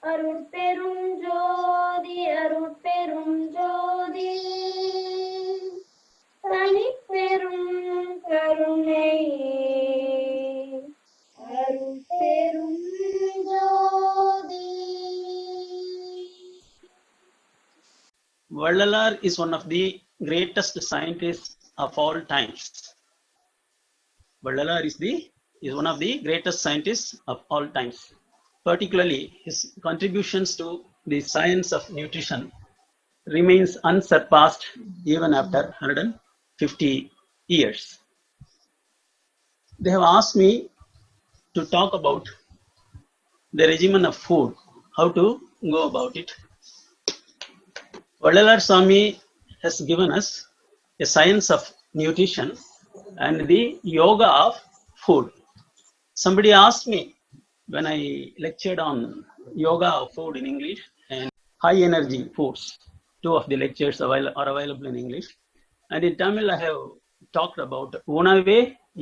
அருட்பெரும் ஜோதி அருட்பெரும் ஜோதி தனிப்பெரும் கருணை அருட்பெரும் ஜோதி. Vallalar is one of the greatest scientists of all times. Vallalar is one of the greatest scientists of all times. Particularly, his contributions to the science of nutrition remains unsurpassed even after 150 years. They have asked me to talk about the regimen of food, how to go about it. Vallalar Swami has given us a science of nutrition and the yoga of food. Somebody asked me when I lectured on yoga of food in English and high energy foods. Two of the lectures are available in English. And in Tamil, I have talked about Unave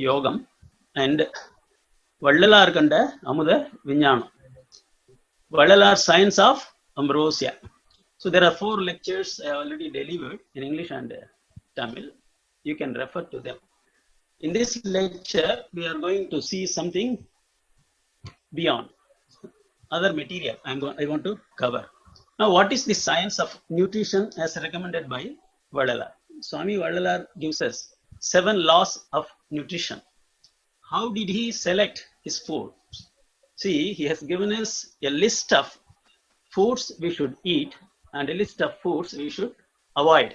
Yogam and Vallalar Kanda Amuda Vinyana. Vallalar Science of Ambrosia. So there are 4 lectures I have already delivered in English and Tamil. You can refer to them. In this lecture, we are going to see something beyond other material I want to cover. Now, what is the science of nutrition as recommended by Vallalar? Swami Vallalar gives us 7 laws of nutrition. How did he select his food? See, he has given us a list of foods we should eat and a list of foods we should avoid.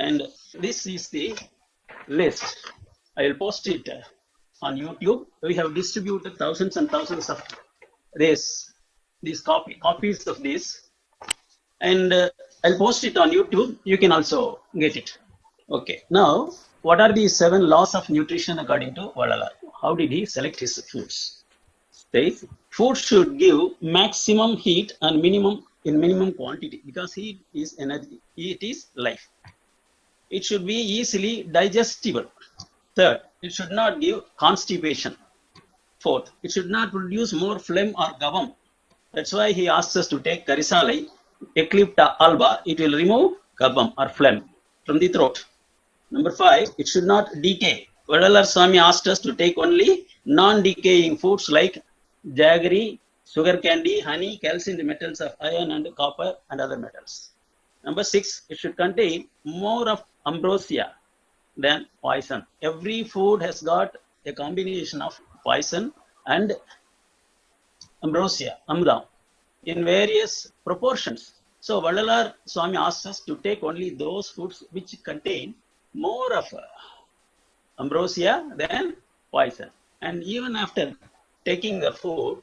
And this is the list. I will post it on YouTube. We have distributed thousands and thousands of these copies of this. And I'll post it on YouTube. You can also get it. Okay. Now, what are these 7 laws of nutrition according to Vallalar? How did he select his foods? Says, food should give maximum heat and minimum quantity, because heat is energy. Heat is life. It should be easily digestible. Third, it should not give constipation. Fourth, it should not produce more phlegm or gabum. That's why he asks us to take Carisalai, Eclipta alba. It will remove gabum or phlegm from the throat. Number 5, it should not decay. Vallalar Swami asked us to take only non-decaying foods like jaggery, sugar candy, honey, calcium, the metals of iron and copper and other metals. Number 6, it should contain more of ambrosia than poison. Every food has got a combination of poison and ambrosia, amda, in various proportions. So Vallalar Swami asks us to take only those foods which contain more of ambrosia than poison. And even after taking the food,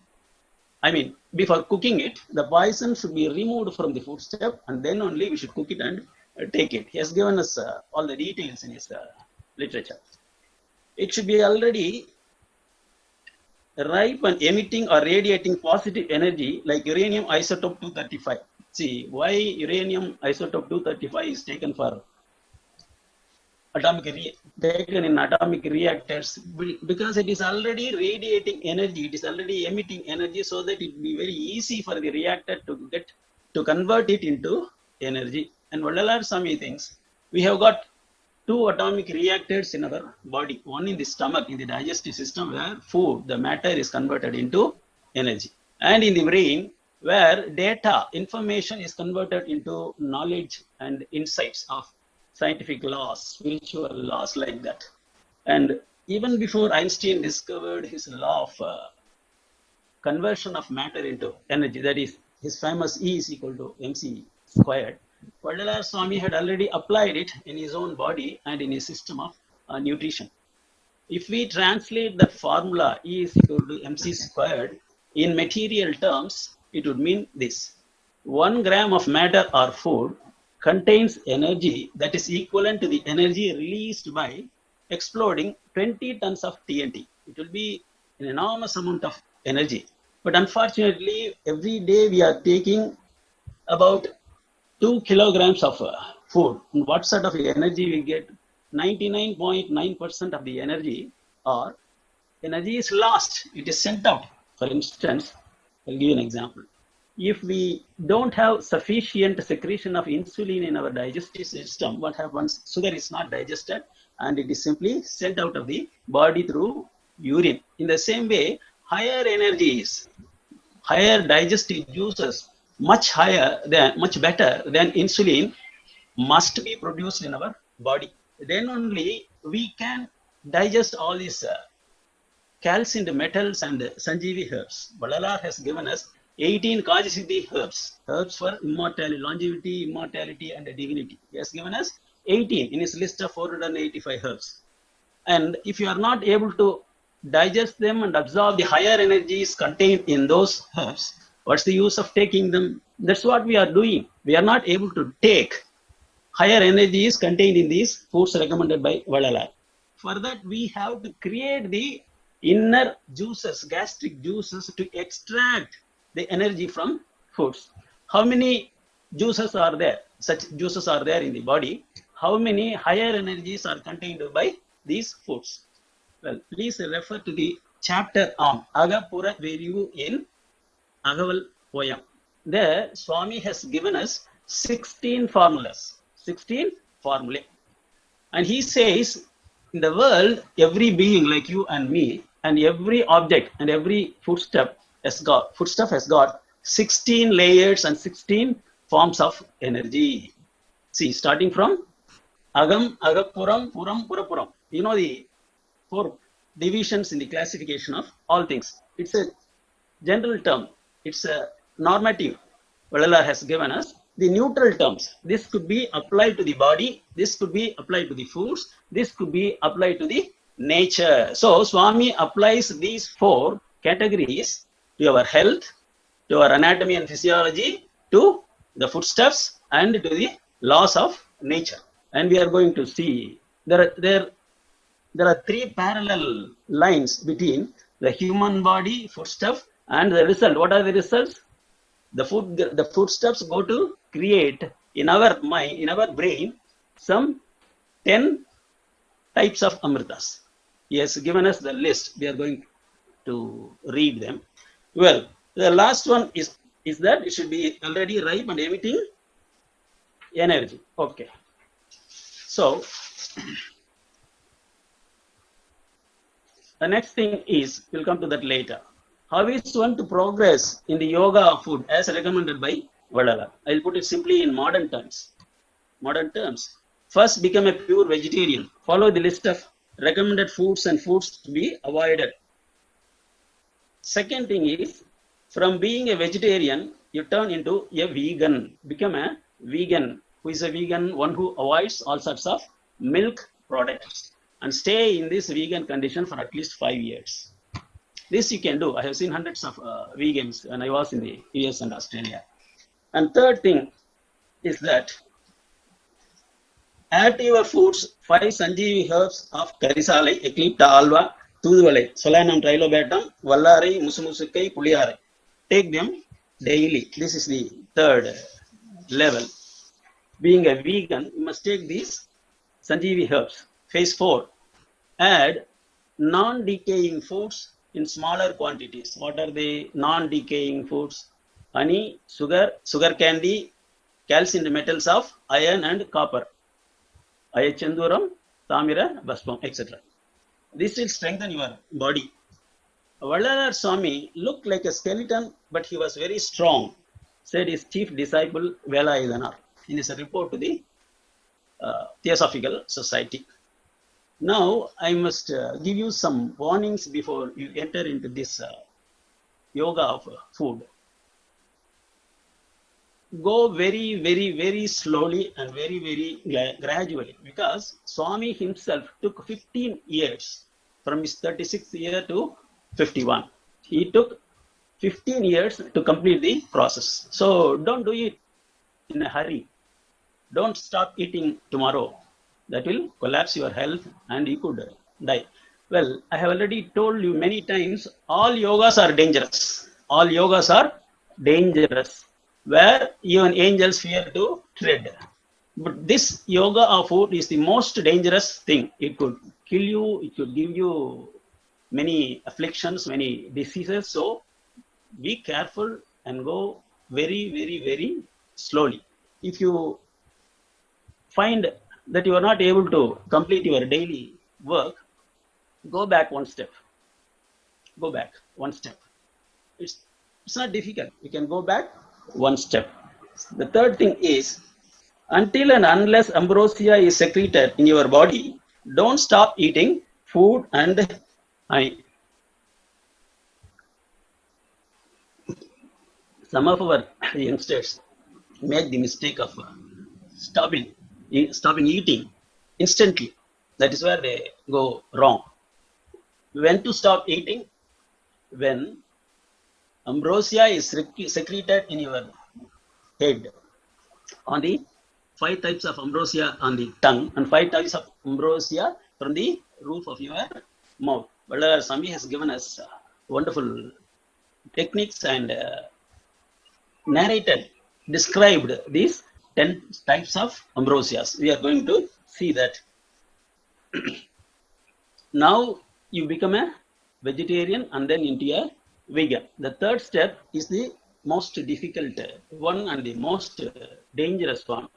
before cooking it, the poison should be removed from the food step, and then only we should cook it and take it. He has given us all the details in his literature. It should be already ripe and emitting or radiating positive energy like uranium isotope 235. See, why uranium isotope 235 is taken for taken in atomic reactors, because it is already radiating energy, it is already emitting energy, so that it will be very easy for the reactor to convert it into energy. And Vallalar Swami thinks we have got 2 atomic reactors in our body, one in the stomach, in the digestive system, where food, the matter, is converted into energy, and in the brain, where information is converted into knowledge and insights of scientific laws, spiritual laws, like that. And even before Einstein discovered his law of conversion of matter into energy, that is his famous E is equal to mc squared, Vallalar Swami had already applied it in his own body and in his system of nutrition. If we translate that formula E is equal to mc squared in material terms, it would mean this: 1 gram of matter or food contains energy that is equivalent to the energy released by exploding 20 tons of TNT. It will be an enormous amount of energy. But unfortunately, every day we are taking about 2 kilograms of food. And what sort of energy we get? 99.9% of the energy is lost. It is sent out. For instance, I'll give you an example. if we don't have sufficient secretion of insulin in our digestive system, what happens? Sugar is not digested and it is simply sent out of the body through urine. In the same way, higher energies, higher digestive juices, much better than insulin must be produced in our body. Then only we can digest all these calcined metals and Sanjeevi herbs. Balalar has given us 18 Kajasiddhi herbs for immortality, longevity, immortality, and divinity. He has given us 18 in his list of 485 herbs. And if you are not able to digest them and absorb the higher energies contained in those herbs, what's the use of taking them? That's what we are doing. We are not able to take higher energies contained in these foods recommended by Valalar. For that, we have to create the inner juices, gastric juices, to extract the energy from foods. How many juices are there? Such juices are there in the body. How many higher energies are contained by these foods? Well, please refer to the chapter on Agapura Verivu in Agaval Poyam. There, Swami has given us 16 formulas. 16 formulae. And he says, in the world, every being like you and me, and every object and every foodstuff has got 16 layers and 16 forms of energy. See, starting from Agam, Agapuram, Puram, Purapuram. You know the 4 divisions in the classification of all things. It's a general term. It's a normative. Valalar has given us the neutral terms. This could be applied to the body. This could be applied to the foods. This could be applied to the nature. So Swami applies these 4 categories to our health, to our anatomy and physiology, to the foodstuffs, and to the laws of nature. And we are going to see there are 3 parallel lines between the human body, foodstuff, and the result. What are the results? The foodstuffs go to create in our mind, in our brain, some 10 types of amritas. He has given us the list. We are going to read them. Well, the last one is that it should be already ripe and emitting energy. Okay. So, the next thing is, we'll come to that later. How is one to progress in the yoga of food as recommended by Valalar? I'll put it simply in modern terms. First, become a pure vegetarian. Follow the list of recommended foods and foods to be avoided. Second thing is, from being a vegetarian, you turn into a vegan. Become a vegan. Who is a vegan? One who avoids all sorts of milk products and stay in this vegan condition for at least 5 years. This you can do. I have seen hundreds of vegans when I was in the US and Australia. And third thing is that add to your foods 5 Sanjeevi herbs of Karisalai, Eclipta alba, Tuduvalai, Solanum trilobatum, Vallarai, Musumusukai, Puliarai. Take them daily. This is the third level. Being a vegan, you must take these Sanjeevi herbs. Phase 4. Add non-decaying foods in smaller quantities. What are the non-decaying foods? Honey, sugar candy, calcium metals of iron and copper, Ayachanduram, Tamira, Baspam, etc. This will strengthen your body. Valalar Swami looked like a skeleton, but he was very strong, said his chief disciple Velayadanar in his report to the Theosophical Society. Now, I must give you some warnings before you enter into this yoga of food. Go very, very, very slowly and very, very gradually, because Swami himself took 15 years from his 36th year to 51. He took 15 years to complete the process. So don't do it in a hurry. Don't stop eating tomorrow. That will collapse your health and you could die. Well, I have already told you many times, all yogas are dangerous. All yogas are dangerous, where even angels fear to tread. But this yoga of food is the most dangerous thing. It could kill you, it could give you many afflictions, many diseases. So be careful and go very, very, very slowly. If you find that you are not able to complete your daily work, go back one step. Go back one step. It's not difficult. You can go back one step. The third thing is, until and unless ambrosia is secreted in your body, don't stop eating food and honey. Some of our youngsters make the mistake of stopping eating instantly. That is where they go wrong. When to stop eating? When ambrosia is secreted in your head, on the 5 types of ambrosia on the tongue, and 5 types of ambrosia from the roof of your mouth. Vallala Swami has given us wonderful techniques and narrated, described these 10 types of ambrosias. We are going to see that. Now you become a vegetarian and then into a vegan. The third step is the most difficult one and the most dangerous one,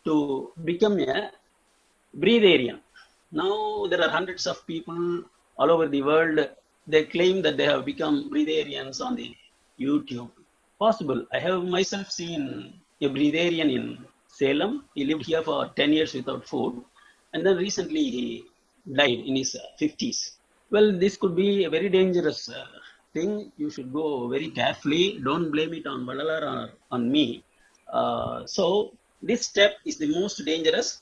to become a breatharian. Now there are hundreds of people all over the world. They claim that they have become breatharians on the YouTube. Possible. I have myself seen a breatharian in Salem. He lived here for 10 years without food, and then recently he died in his 50s. Well, this could be a very dangerous thing. You should go very carefully. Don't blame it on Vallala or on me. So this step is the most dangerous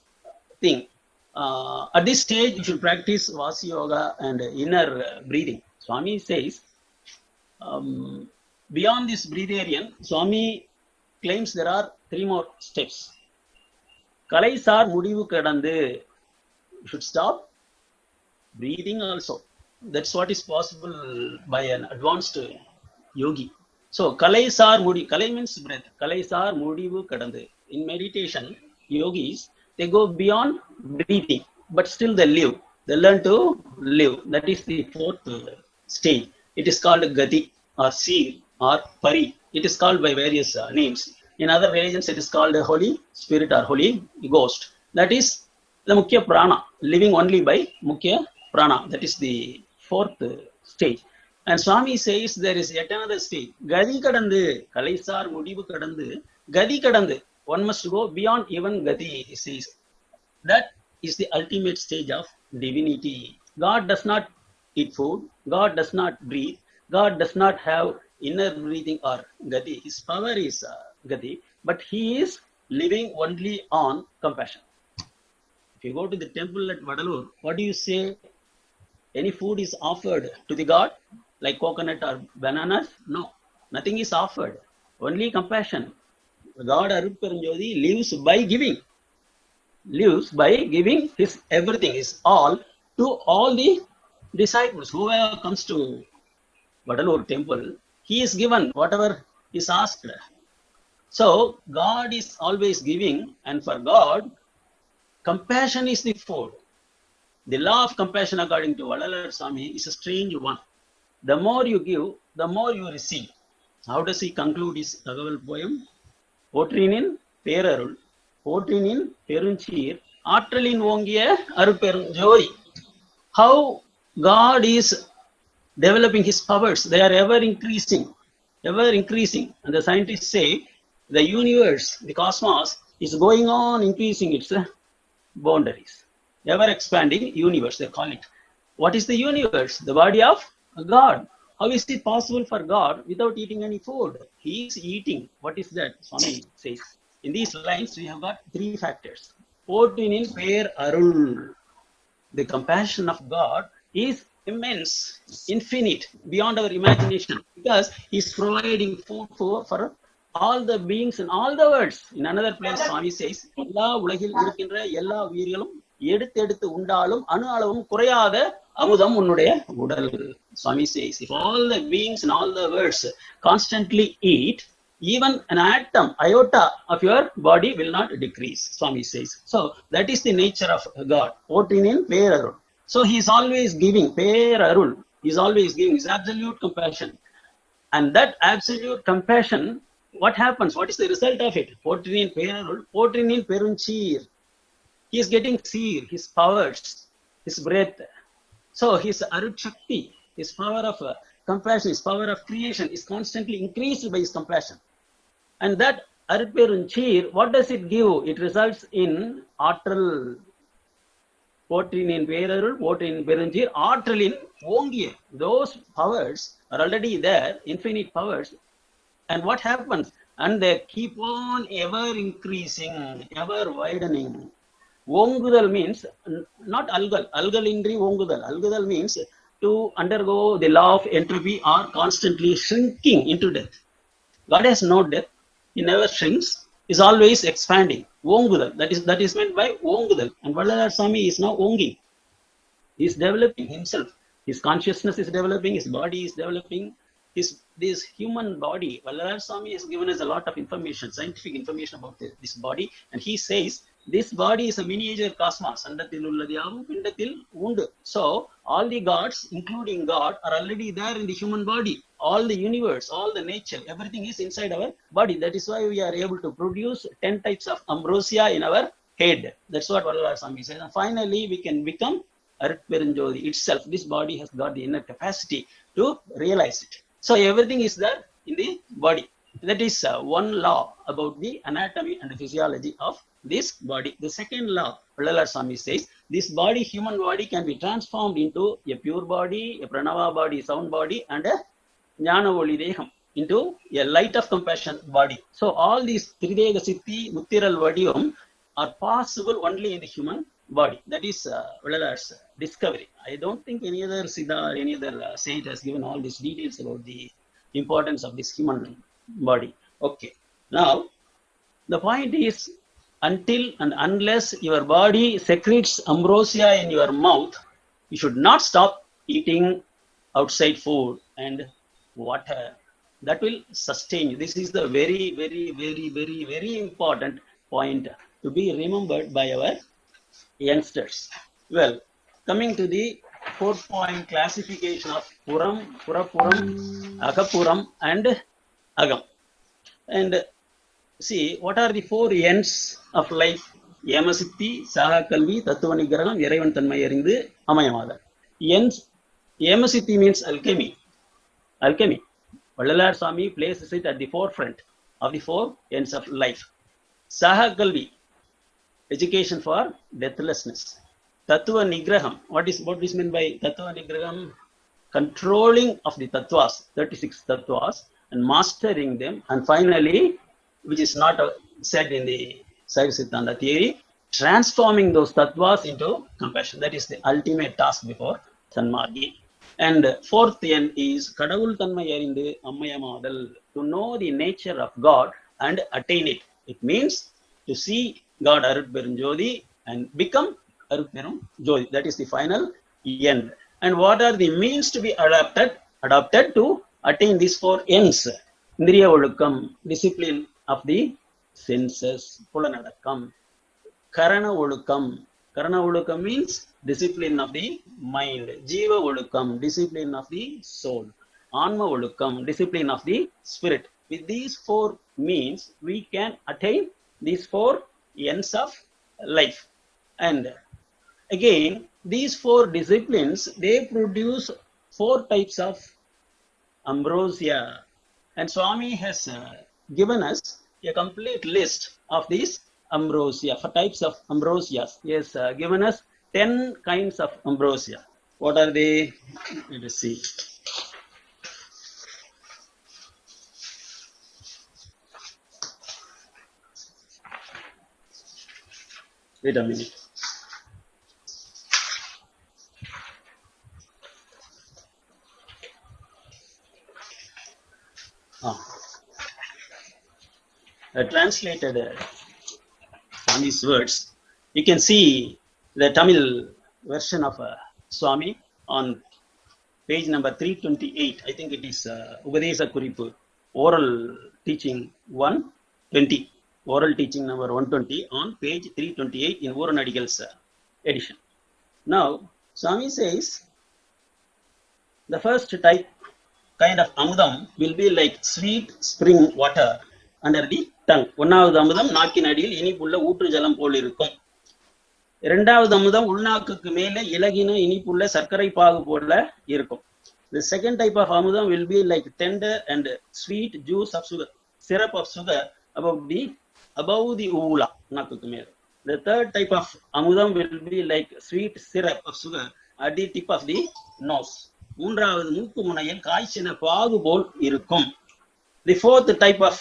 thing. At this stage, you should practice Vasi Yoga and inner breathing. Swami says, beyond this breatharian, Swami claims there are 3 more steps. Kalaisar mudivu kadandu. You should stop breathing also. That's what is possible by an advanced yogi. So Kalaisar mudi, Kalai means breath. Kalaisar mudivu kadandu. In meditation, yogis, they go beyond breathing, but still they live. They learn to live. That is the 4th stage. It is called Gati or Seer or Pari. It is called by various names. In other religions, it is called the Holy Spirit or Holy Ghost. That is the Mukhya Prana, living only by Mukhya Prana. That is the 4th stage. And Swami says there is yet another stage. Gadi kadandu, Kalaisar mudivu kadandu, Gadi kadandu. One must go beyond even Gati, he says. That is the ultimate stage of divinity. God does not eat food. God does not breathe. God does not have inner breathing or Gati. His power is Gati, but he is living only on compassion. If you go to the temple at Vadalur, what do you say? Any food is offered to the God, like coconut or bananas? No, nothing is offered. Only compassion. God Arupperanjodi lives by giving. Lives by giving his everything, his all, to all the disciples. Whoever comes to Vadalur temple, he is given whatever is asked. So God is always giving, and for God, compassion is the food. The law of compassion, according to Vallala Swami, is a strange one. The more you give, the more you receive. How does he conclude his Thagaval poem? போற்றினின் பேரருள், போற்றினின் பெருஞ்சீர், ஆற்றலின் ஓங்கிய அருட்பெருஞ்சோதி. How God is developing his powers. They are ever increasing, ever increasing. And the scientists say the universe, the cosmos, is going on increasing its boundaries. Ever expanding universe, they call it. What is the universe? The body of God. How is it possible for God without eating any food? He is eating. What is that? Swami says. In these lines, we have got 3 factors. Potrinin per arul. The compassion of God is immense, infinite, beyond our imagination, because he is providing food for all the beings in all the worlds. In another place, Swami says, எல்லா உலகில் இருக்கின்ற எல்லா உயிர்களும் எடுத்து உண்டாலும் அணு அளவும் குறையாத அமுதம் உன்னுடைய உடல். Swami says, if all the beings in all the worlds constantly eat, even an atom, iota of your body will not decrease, Swami says. So that is the nature of God. Potrinin perarul. So he is always giving, perarul. He is always giving his absolute compassion. And that absolute compassion what happens? What is the result of it? Potrinin Perarul, Potrinin Perunchir. He is getting seer, his powers, his breath. So his Arut Shakti, his power of compassion, his power of creation is constantly increased by his compassion. And that Arut Perunchir, what does it give? It results in Atral. Potrinin Perarul, Potrinin Perunchir, Atralin Ongiya. Those powers are already there, infinite powers. And what happens? And they keep on ever increasing, ever widening. Ongudal means not algal. Algalindri Ongudal. Algudal means to undergo the law of entropy or constantly shrinking into death. God has no death. He never shrinks. Is always expanding. Ongudal. That is meant by Ongudal. And Vallalar Swami is now onging. He is developing himself. His consciousness is developing. His body is developing. This human body, Vallalar Swami has given us a lot of information, scientific information about this body, and he says this body is a miniature cosmos. So all the gods, including God, are already there in the human body. All the universe, all the nature, everything is inside our body. That is why we are able to produce 10 types of ambrosia in our head. That's what Vallalar Swami says. And finally, we can become Arut Perunjodi itself. This body has got the inner capacity to realize it. So everything is there in the body. That is one law about the anatomy and the physiology of this body. The second law, Vallalar Swami says, this body, human body, can be transformed into a pure body, a pranava body, sound body, and a jnana voli deham, into a light of compassion body. So all these Tridega Siddhi, Muttiral Vadiyam are possible only in the human body. That is Vallalar's discovery. I don't think any other Siddha or any other saint has given all these details about the importance of this human body. Okay. Now, the point is, until and unless your body secretes ambrosia in your mouth, you should not stop eating outside food and water. That will sustain you. This is the very, very, very, very, very important point to be remembered by our youngsters. Well, coming to the 4-point classification of Puram, Purapuram, Agapuram, and Agam. And see, what are the 4 ends of life? Yamasiddhi, Saha Kalvi, Tattva Nigraham, Iraivan Tanmai Arindu, Amayamada. Ends, Yamasiddhi means alchemy. Alchemy. Vallalar Swami places it at the forefront of the 4 ends of life. Saha Kalvi, education for deathlessness. Tattva Nigraham. What is meant by Tattva Nigraham? Controlling of the tattvas, 36 tattvas, and mastering them. And finally, which is not said in the Saiva Siddhanta theory, transforming those tattvas into compassion. That is the ultimate task before Sanmargi. And 4th end is Kadavul Tanmai Arindu Ammayamadal, to know the nature of God and attain it. It means to see God Arut Perunjodi and become Arut Perunjodi. That is the final end. And what are the means to be adopted to attain these 4 ends? Indriya Olukam, discipline of the senses, Pulanadakam. Karana Olukam. Karana Olukam means discipline of the mind. Jiva Olukam, discipline of the soul. Anma Olukam, discipline of the spirit. With these 4 means, we can attain these 4 ends of life. And again, these 4 disciplines, they produce 4 types of ambrosia. And Swami has given us a complete list of these ambrosia, for types of ambrosias. He has given us 10 kinds of ambrosia. What are they? Let us see. Wait a minute. I translated on these words. You can see the Tamil version of Swami on page number 328. I think it is Upadesa Kuripu, oral teaching 120. Oral teaching number 120 on page 328 in Voranadigal's edition. Now, Swami says the first kind of amudam will be like sweet spring water under the tongue. ஒன்னாவது அமுதம் நாக்கின் அடியில் இனிப்புள்ள ஊற்று ஜலம் போல் இருக்கும். இரண்டாவது அமுதம் உள்நாக்குக்கு மேலே இலகின இனிப்புள்ள சர்க்கரை பாகு போல இருக்கும். The second type of amudam will be like tender and sweet juice of sugar, syrup of sugar above the uvula, நாக்குக்கு மேல. The third type of amudam will be like sweet syrup of sugar at the tip of the nose. மூன்றாவது மூக்கு முனையில் காய்ச்சின பாகு போல் இருக்கும். The fourth type of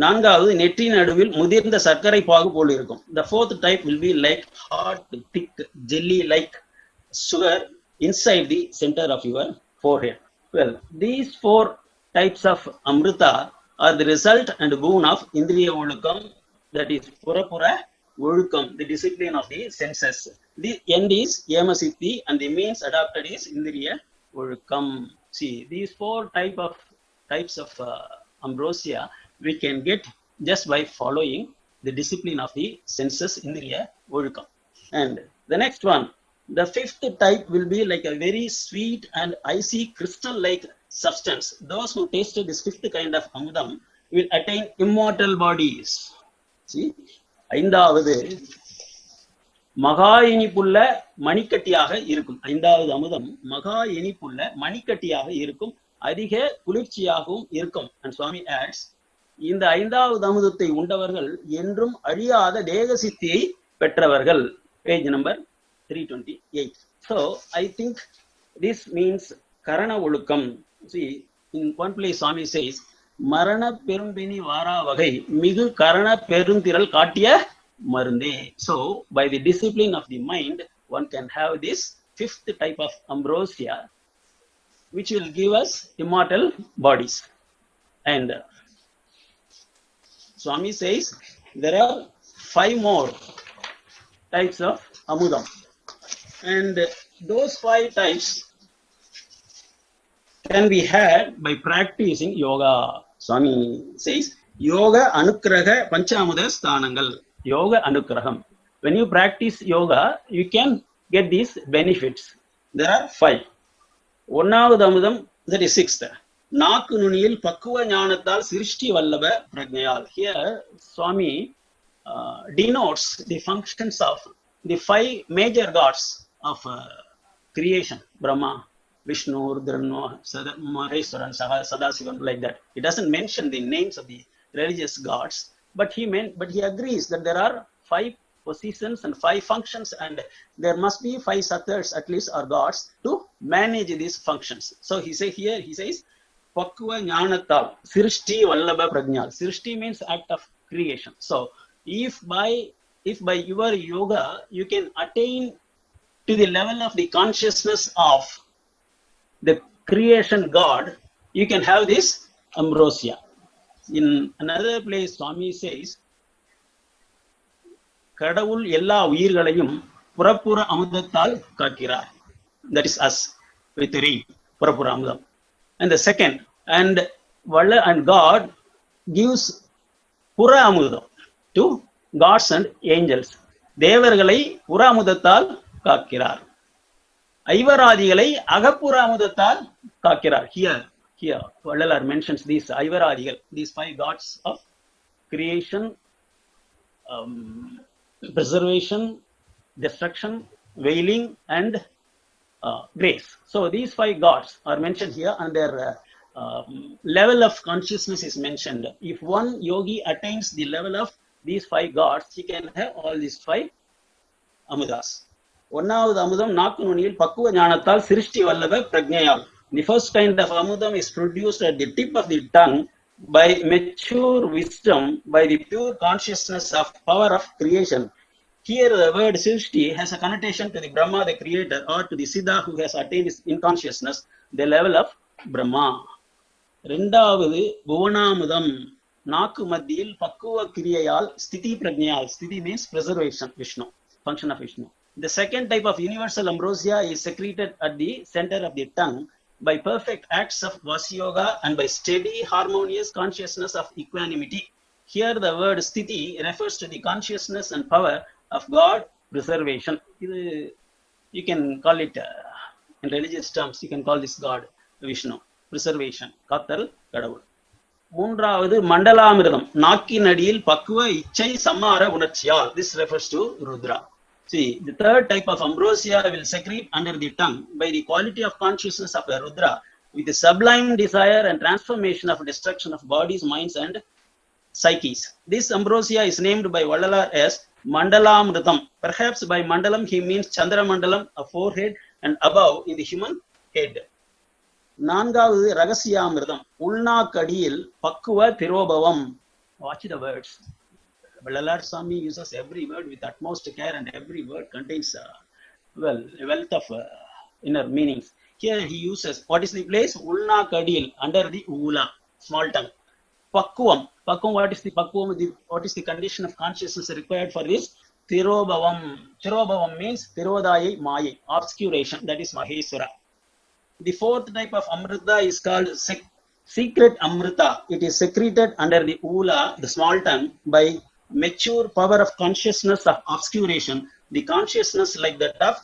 நான்காவது நெற்றி நடுவில் முதிர்ந்த சர்க்கரை பாகு போல் இருக்கும். The fourth type will be like hard, thick, jelly like sugar inside the center of your forehead. Well, these four types of amrita are the result and boon of indriya olukam, that is pura olukam, the discipline of the senses. The end is yamasiddhi and the means adopted is indriya olukam. See, these four types of ambrosia we can get just by following the discipline of the senses, indriya olukam. And the next one, the fifth type will be like a very sweet and icy crystal like substance. Those who tasted this fifth kind of amudam will attain immortal bodies. See, ஐந்தாவது மகா இனிப்புள்ள மணிக்கட்டியாக இருக்கும். ஐந்தாவது அமுதம் மகா இனிப்புள்ள மணிக்கட்டியாக இருக்கும், அதிக குளிர்ச்சியாகவும் இருக்கும். And Swami adds, இந்த ஐந்தாவது அமுதத்தை உண்டவர்கள் என்றும் அழியாத தேக சித்தியை பெற்றவர்கள். Page number 328. So I think this means karana olukam. See, in one place Swami says, மரண பெரும்பினி வாரா வகை மிகு கரண பெருந்திரள் காட்டிய மருந்தே. So by the discipline of the mind one can have this fifth type of ambrosia which will give us immortal bodies. And Swami says there are 5 more types of amudam, and those 5 types can be had by practicing yoga. Swami says yoga anukraha panchamuda sthanangal, yoga anukraham. When you practice yoga you can get these benefits. There are 5. ஒன்னாவது அமுதம், that is 6th, நாக்கு நுனியில் பக்குவ ஞானத்தால் சிருஷ்டி Vallabha பிரக்ஞையால். Here Swami denotes the functions of the 5 major gods of creation: Brahma, Vishnu, Rudra, Maheshwaran, Sadasivan, like that. He doesn't mention the names of the religious gods, but he agrees that there are 5 positions and 5 functions, and there must be 5 sattars at least, or gods, to manage these functions. So he says Pakwa Jnanatal Sirishti Vallabha Prajnal. Sirishti means act of creation. So if by your yoga you can attain to the level of the consciousness of the creation God, you can have this ambrosia. In another place Swami says, கடவுள் எல்லா உயிர்களையும் புறப்புற அமுதத்தால் காக்கிறார். That is us with the rain, புறப்புற அமுதம். And the second, and God gives புற அமுதம் to gods and angels. தேவர்களை புற அமுதத்தால் காக்கிறார். ஐவராதிகளை அகப்புற அமுதத்தால் காக்கிறார். Here Vallalar mentions these ஐவராதிகள், these 5 gods of creation, preservation, destruction, veiling, and grace. So these 5 gods are mentioned here, and their level of consciousness is mentioned. If one yogi attains the level of these 5 gods, he can have all these 5 amudas. ஒன்னாவது அமுதம் நாக்கு நுனியில் பக்குவ ஞானத்தால் சிருஷ்டி Vallabha பிரக்ஞையால். The first kind of amudam is produced at the tip of the tongue by mature wisdom, by the pure consciousness of power of creation. Here the word Srishti has a connotation to the Brahma, the creator, or to the Siddha who has attained in consciousness the level of Brahma. இரண்டாவது புவனாமுதம் நாக்கு மத்தியில் பக்குவ கிரியையால் ஸ்திதி பிரக்ஞையால். ஸ்திதி means preservation, Vishnu, function of Vishnu. The second type of universal ambrosia is secreted at the center of the tongue by perfect acts of Vasiyoga and by steady harmonious consciousness of equanimity. Here the word sthiti refers to the consciousness and power of God preservation. You can call it in religious terms, you can call this God Vishnu, preservation, Kathal Kadavul. மூன்றாவது மண்டலாமிர்தம் நாக்கின் அடியில் பக்குவ இச்சை சம்மார உணர்ச்சியால். This refers to Rudra. See, the third type of ambrosia will secrete under the tongue by the quality of consciousness of the Rudra with the sublime desire and transformation of destruction of bodies, minds and psyches. This ambrosia is named by Vallalar as Mandalamritam. Perhaps by Mandalam he means Chandra Mandalam, a forehead and above in the human head. நான்காவது ரகசியாமிர்தம் உள்நாக்கடியில் பக்குவ திரோபவம். Watch the words. Vallalar Swami uses every word with utmost care and every word contains a wealth of inner meanings. Here he uses, what is the place? Ulnakadiyil, under the ula, small tongue. Pakkuvam. Pakkuvam, what is the pakkuvam? What is the condition of consciousness required for this? Tirobhavam. Tirobhavam means Tirodayai Mayai, obscuration, that is Maheswara. The fourth type of amrita is called secret amrita. It is secreted under the ula, the small tongue, by mature power of consciousness of obscuration, the consciousness like that of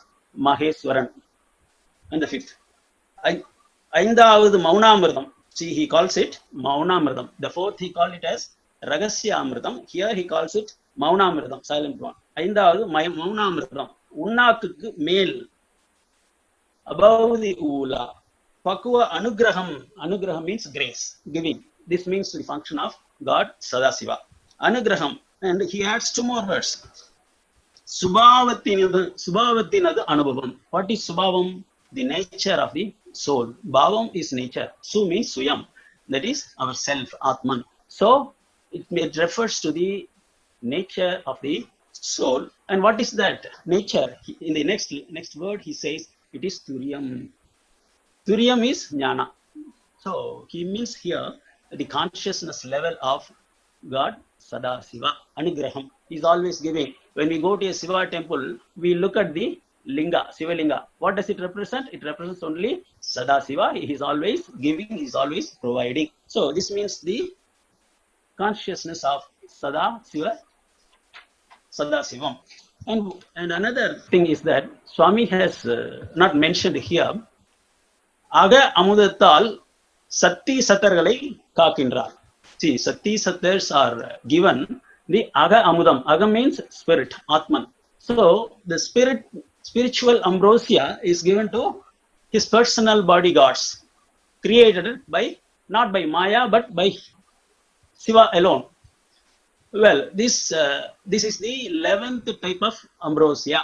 Maheswaran. And the fifth. ஐந்தாவது மௌனாமிர்தம். See, he calls it Maunamritam. The fourth he called it as Ragasya Amritam. Here he calls it Maunamritam, silent one. ஐந்தாவது மௌனாமிர்தம் உண்ணாக்குக்கு மேல், above the ula. Pakkuva anugraham. Anugraham means grace, giving. This means the function of God Sadasiva. Anugraham. And he adds two more words. Subhavatinadu anubhavam. What is subhavam? The nature of the soul. Bhavam is nature. Su means suyam. That is our self, Atman. So it refers to the nature of the soul. And what is that nature? In the next word he says it is Turyam. Turyam is jnana. So he means here the consciousness level of God Sadasiva. Anugraham. He is always giving. When we go to a Shiva temple, we look at the linga, Shiva linga. What does it represent? It represents only Sadasiva. He is always giving, he is always providing. So this means the consciousness of Sadasivam. And another thing is that Swami has not mentioned here, Aga Amudathal Sati Satargalai Kakindra. See, Sati Satars are given the Aga Amudam. Aga means spirit, Atman. So the spiritual ambrosia is given to his personal bodyguards, created by, not by Maya, but by Shiva alone. Well, this is the 11th type of ambrosia.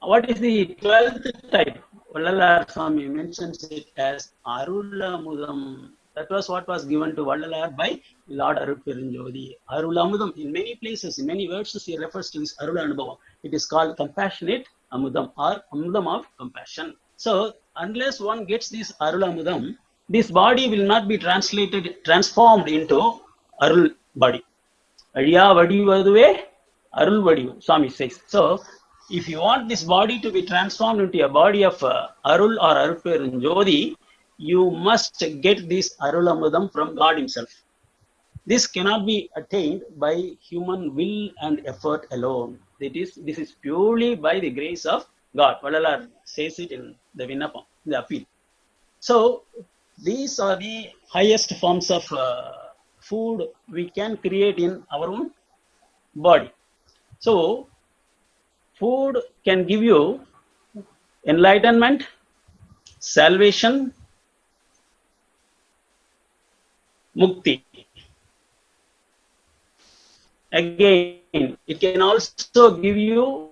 What is the 12th type? Vallalar Swami mentions it as Arulamudam. That was what was given to Vallalar by Lord Arupperanjodi. Arulamudam. In many places, in many verses, he refers to this Arulanubhavam. It is called compassionate Amudam or Amudam of compassion. So, unless one gets this Arulamudam, this body will not be transformed into Arul body. Adiya Vadivaduve, Arul Vadivu, Swami says. So, if you want this body to be transformed into a body of Arul or Arupperanjodi, you must get this Arulamudam from God himself. This cannot be attained by human will and effort alone. This is purely by the grace of God. Vallalar says it in the Vinnapam, the appeal. So these are the highest forms of food we can create in our own body. So food can give you enlightenment, salvation, mukti. Again, it can also give you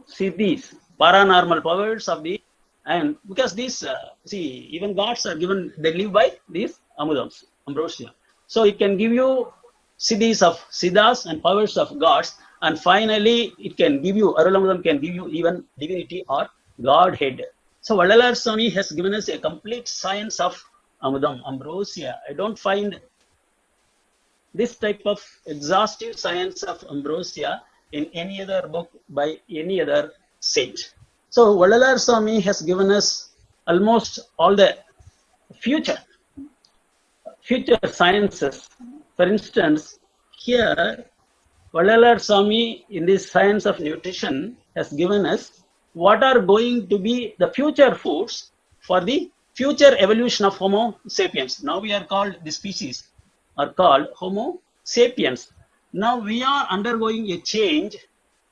siddhis, paranormal powers of the, and because these, even gods are given, they live by these amudams, ambrosia. So it can give you siddhis of siddhas and powers of gods, and finally it can give you, Arulamudam can give you even divinity or Godhead. So Vallalar Swami has given us a complete science of Amudam, ambrosia. I don't find this type of exhaustive science of ambrosia in any other book by any other sage. So Vallalar Swami has given us almost all the future sciences. For instance, here Vallalar Swami in this science of nutrition has given us what are going to be the future foods for the future evolution of Homo sapiens. Now we are called the species. are called Homo sapiens. Now we are undergoing a change,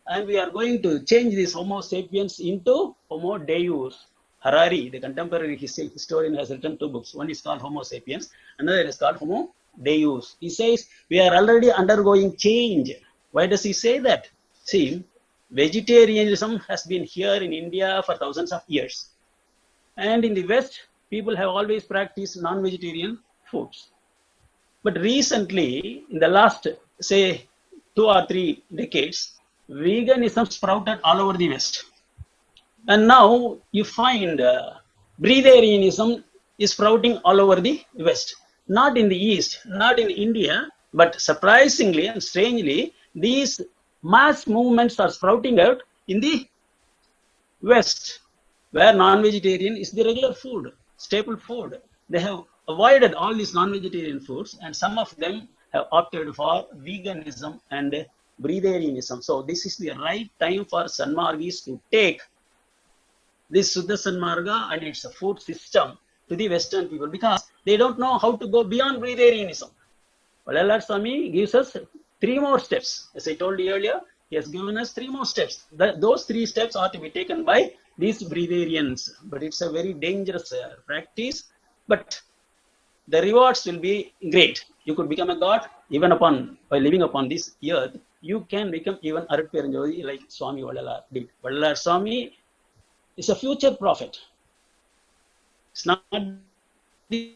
and we are going to change this Homo sapiens into Homo Deus. Harari, the contemporary historian, has written two books. One is called Homo sapiens, another is called Homo Deus. He says we are already undergoing change. Why does he say that? See, vegetarianism has been here in India for thousands of years. And in the West, people have always practiced non-vegetarian foods. But recently, in the last, say, 2 or 3 decades, veganism sprouted all over the West. And now you find breatharianism is sprouting all over the West. Not in the East, not in India, but surprisingly and strangely, these mass movements are sprouting out in the West, where non-vegetarian is the regular food, staple food. They have avoided all these non-vegetarian foods, and some of them have opted for veganism and breatharianism. So this is the right time for Sanmargis to take this Suddha Sanmarga and its food system to the Western people, because they don't know how to go beyond breatharianism. Vadalar Swami gives us 3 more steps. As I told you earlier, he has given us 3 more steps. Those 3 steps are to be taken by these breatharians. But it's a very dangerous practice. But the rewards will be great. You could become a god even by living upon this earth. You can become even Arutperanjodi like Swami Vadalar did. Vadalar Swami is a future prophet. It's not the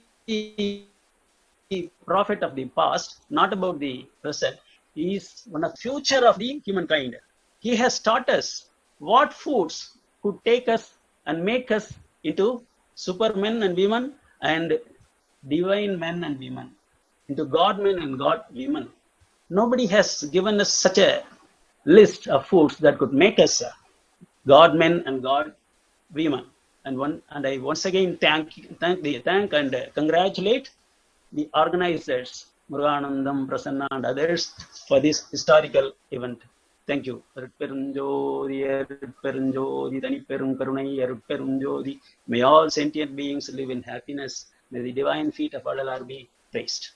prophet of the past, not about the present. He is one of the future of the humankind. He has taught us what foods could take us and make us into supermen and women and divine men and women, into God men and God women. Nobody has given us such a list of foods that could make us God men and God women. And I once again thank and congratulate the organizers, Muruganandam, Prasanna, and others, for this historical event. Thank you. May all sentient beings live in happiness. May the divine feet of Vadalar be praised.